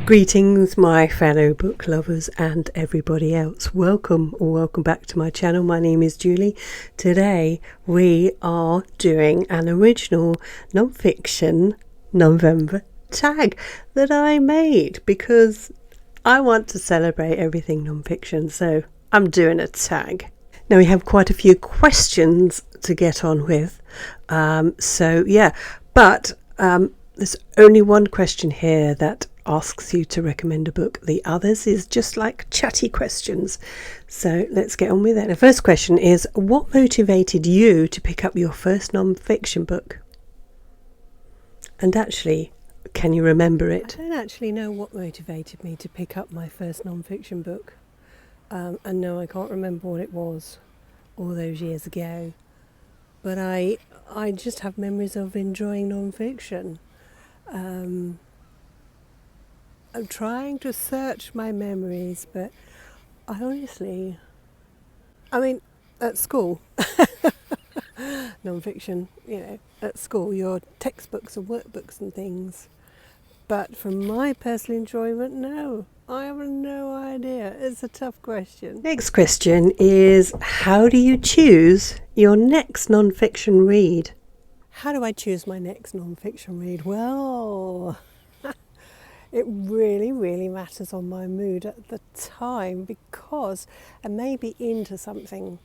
Greetings, my fellow book lovers and everybody else. Welcome back to my channel. My name is Julie. Today we are doing an original non-fiction November tag that I made because I want to celebrate everything non-fiction, so I'm doing a tag. Now we have quite a few questions to get on with, but there's only one question here that asks you to recommend a book. The others is just like chatty questions. So let's get on with it. The first question is, what motivated you to pick up your first non-fiction book? And actually, can you remember it? I don't actually know what motivated me to pick up my first non-fiction book. And no, I can't remember what it was all those years ago. But I just have memories of enjoying non-fiction. I'm trying to search my memories, but I honestly, at school, non-fiction, at school, your textbooks and workbooks and things. But for my personal enjoyment, no, I have no idea. It's a tough question. Next question is, how do you choose your next non-fiction read? How do I choose my next non-fiction read? Well, it really, really matters on my mood at the time, because I may be into something.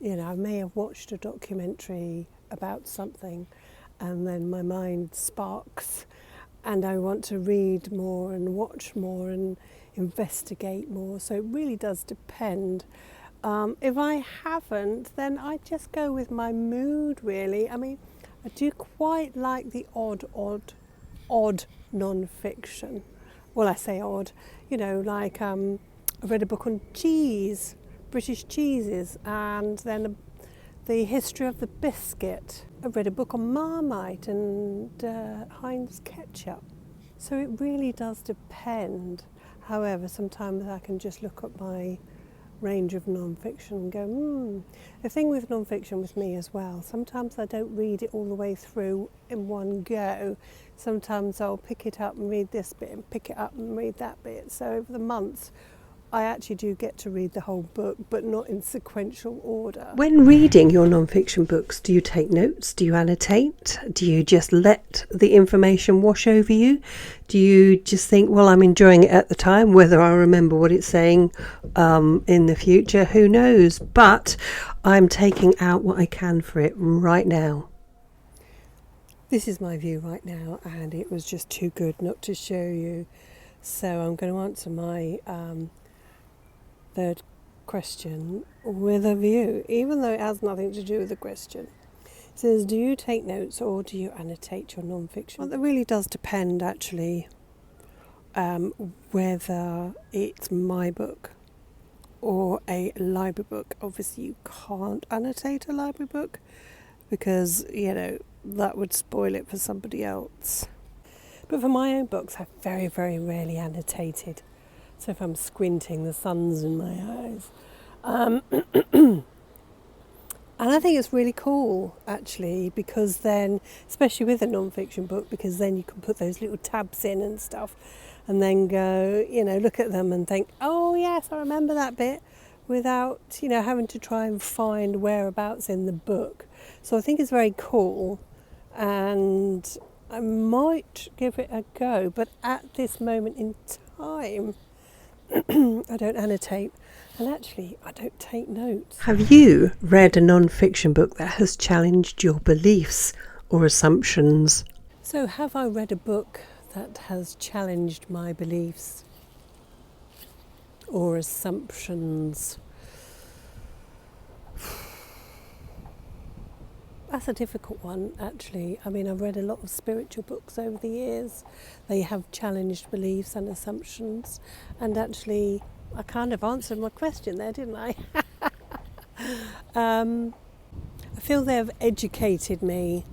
I may have watched a documentary about something and then my mind sparks and I want to read more and watch more and investigate more. So it really does depend. If I haven't, then I just go with my mood, really. I do quite like the odd non-fiction. Well, I say odd, like I read a book on cheese, British cheeses, and then the history of the biscuit. I read a book on Marmite and Heinz ketchup. So it really does depend. However, sometimes I can just look at my range of non-fiction and go, The thing with non-fiction with me as well, sometimes I don't read it all the way through in one go. Sometimes I'll pick it up and read this bit and pick it up and read that bit. So over the months, I actually do get to read the whole book, but not in sequential order. When reading your non-fiction books, do you take notes? Do you annotate? Do you just let the information wash over you? Do you just think, well, I'm enjoying it at the time, whether I remember what it's saying in the future, who knows? But I'm taking out what I can for it right now. This is my view right now, and it was just too good not to show you. So I'm going to answer my third question with a view, even though it has nothing to do with the question. It says, do you take notes or do you annotate your non-fiction? Well, that really does depend, actually, whether it's my book or a library book. Obviously, you can't annotate a library book because, that would spoil it for somebody else. But for my own books, I've very, very rarely annotated. So if I'm squinting, the sun's in my eyes. And I think it's really cool, actually, because then, especially with a non-fiction book, because then you can put those little tabs in and stuff and then go, look at them and think, oh, yes, I remember that bit, without, having to try and find whereabouts in the book. So I think it's very cool, and I might give it a go, but at this moment in time, I don't annotate, and actually I don't take notes. Have you read a non-fiction book that has challenged your beliefs or assumptions? So have I read a book that has challenged my beliefs or assumptions? That's a difficult one, actually. I've read a lot of spiritual books over the years. They have challenged beliefs and assumptions. And actually, I kind of answered my question there, didn't I? I feel they've educated me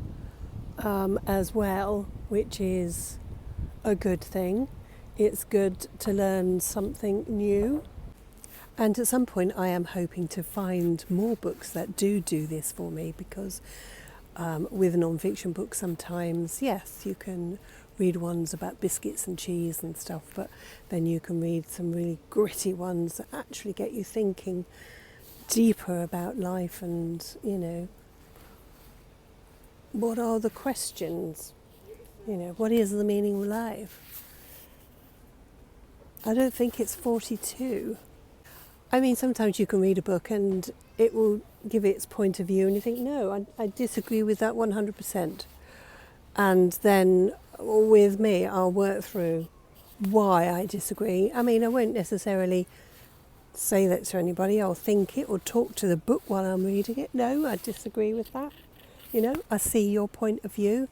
as well, which is a good thing. It's good to learn something new. And at some point I am hoping to find more books that do this for me, because with non-fiction books sometimes, yes, you can read ones about biscuits and cheese and stuff, but then you can read some really gritty ones that actually get you thinking deeper about life and, what are the questions? What is the meaning of life? I don't think it's 42. I mean, sometimes you can read a book and it will give its point of view and you think, no, I disagree with that 100%. And then with me, I'll work through why I disagree. I mean, I won't necessarily say that to anybody. I'll think it or talk to the book while I'm reading it. No, I disagree with that. I see your point of view.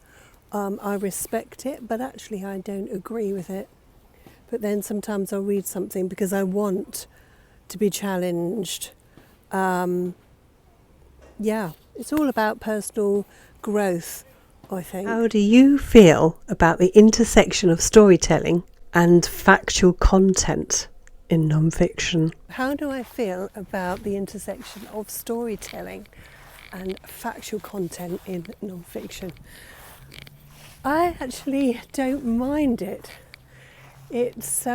I respect it, but actually I don't agree with it. But then sometimes I'll read something because I want to be challenged. It's all about personal growth, I think. How do you feel about the intersection of storytelling and factual content in nonfiction? How do I feel about the intersection of storytelling and factual content in nonfiction? I actually don't mind it. It's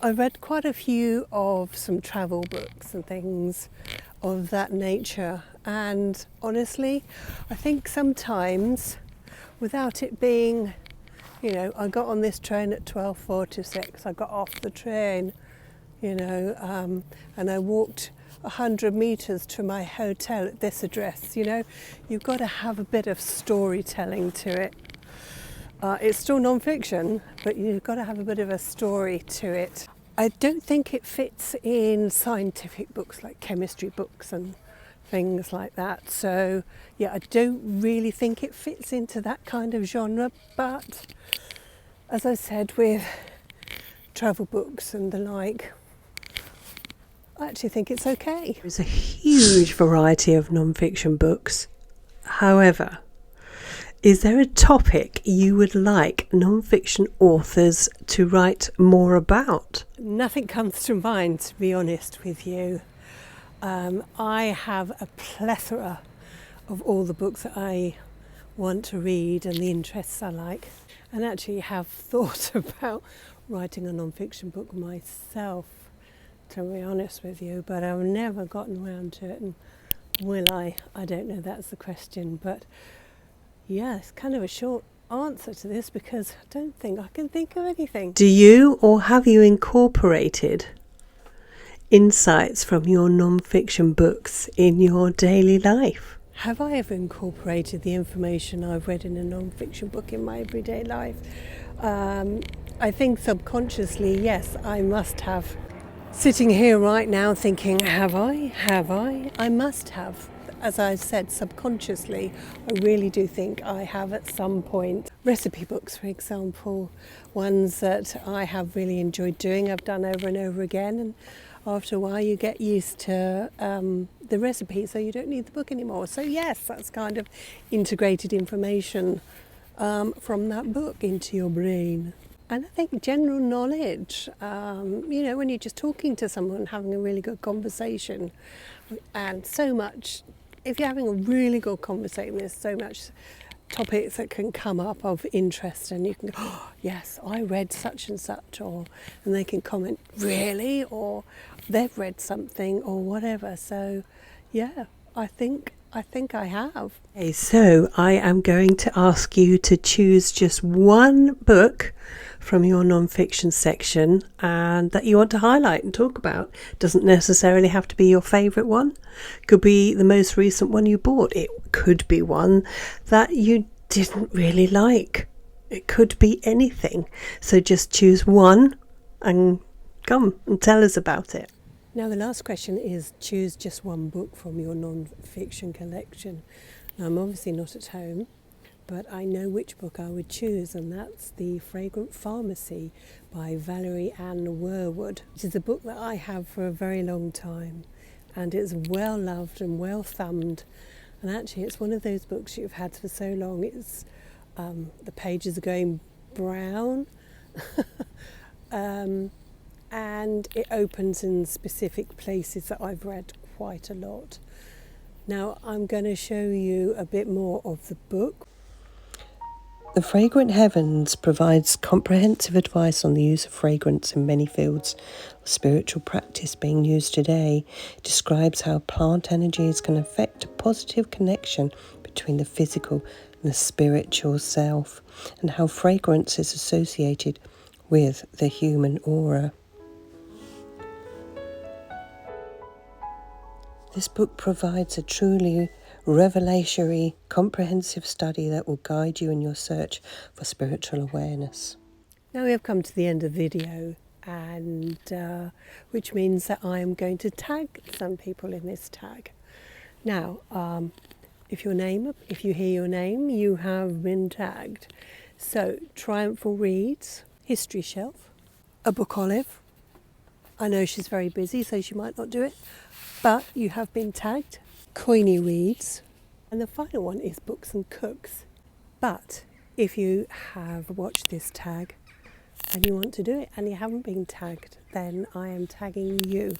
I read quite a few of some travel books and things of that nature, and honestly, I think sometimes, without it being, I got on this train at 12:46. I got off the train, and I walked 100 metres to my hotel at this address. You've got to have a bit of storytelling to it. It's still non-fiction, but you've got to have a bit of a story to it. I don't think it fits in scientific books like chemistry books and things like that. So, I don't really think it fits into that kind of genre. But as I said, with travel books and the like, I actually think it's okay. There's a huge variety of non-fiction books. However, is there a topic you would like non-fiction authors to write more about? Nothing comes to mind, to be honest with you. I have a plethora of all the books that I want to read and the interests I like, and actually have thought about writing a non-fiction book myself, to be honest with you, but I've never gotten around to it, and will I? I don't know, that's the question. But it's kind of a short answer to this because I don't think I can think of anything. Do you or have you incorporated insights from your non-fiction books in your daily life? Have I ever incorporated the information I've read in a non-fiction book in my everyday life? I think subconsciously, yes, I must have. Sitting here right now thinking, have I? I must have. As I said, subconsciously, I really do think I have at some point. Recipe books, for example, ones that I have really enjoyed doing, I've done over and over again, and after a while you get used to the recipe, so you don't need the book anymore. So yes, that's kind of integrated information from that book into your brain. And I think general knowledge, when you're just talking to someone, having a really good conversation, and so much, if you're having a really good conversation, there's so much topics that can come up of interest, and you can go, oh, yes, I read such and such, and they can comment, really, or they've read something, or whatever. So, I think I have. Okay, so I am going to ask you to choose just one book from your non-fiction section and that you want to highlight and talk about. Doesn't necessarily have to be your favourite one. Could be the most recent one you bought. It could be one that you didn't really like. It could be anything. So just choose one and come and tell us about it. Now the last question is, choose just one book from your non-fiction collection. Now I'm obviously not at home, but I know which book I would choose, and that's The Fragrant Pharmacy by Valerie Ann Worwood, which is a book that I have for a very long time, and it's well loved and well thumbed, and actually it's one of those books you've had for so long, it's the pages are going brown, and it opens in specific places that I've read quite a lot. Now I'm going to show you a bit more of the book. The Fragrant Heavens provides comprehensive advice on the use of fragrance in many fields of spiritual practice being used today. It describes how plant energies can affect a positive connection between the physical and the spiritual self, and how fragrance is associated with the human aura. This book provides a truly revelatory, comprehensive study that will guide you in your search for spiritual awareness. Now we have come to the end of the video, and which means that I am going to tag some people in this tag. Now, if you hear your name, you have been tagged. So, Triumphal Reads, History Shelf, A Book Olive. I know she's very busy, so she might not do it, but you have been tagged. Coiny Reads, and the final one is Books and Cooks. But if you have watched this tag and you want to do it and you haven't been tagged, then I am tagging you.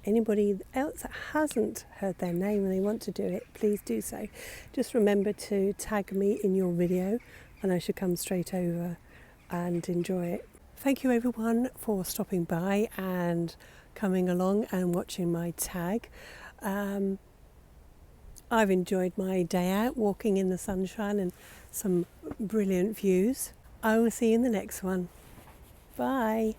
Anybody else that hasn't heard their name and they want to do it, please do so. Just remember to tag me in your video and I should come straight over and enjoy it. Thank you everyone for stopping by and coming along and watching my tag. I've enjoyed my day out walking in the sunshine and some brilliant views. I will see you in the next one. Bye.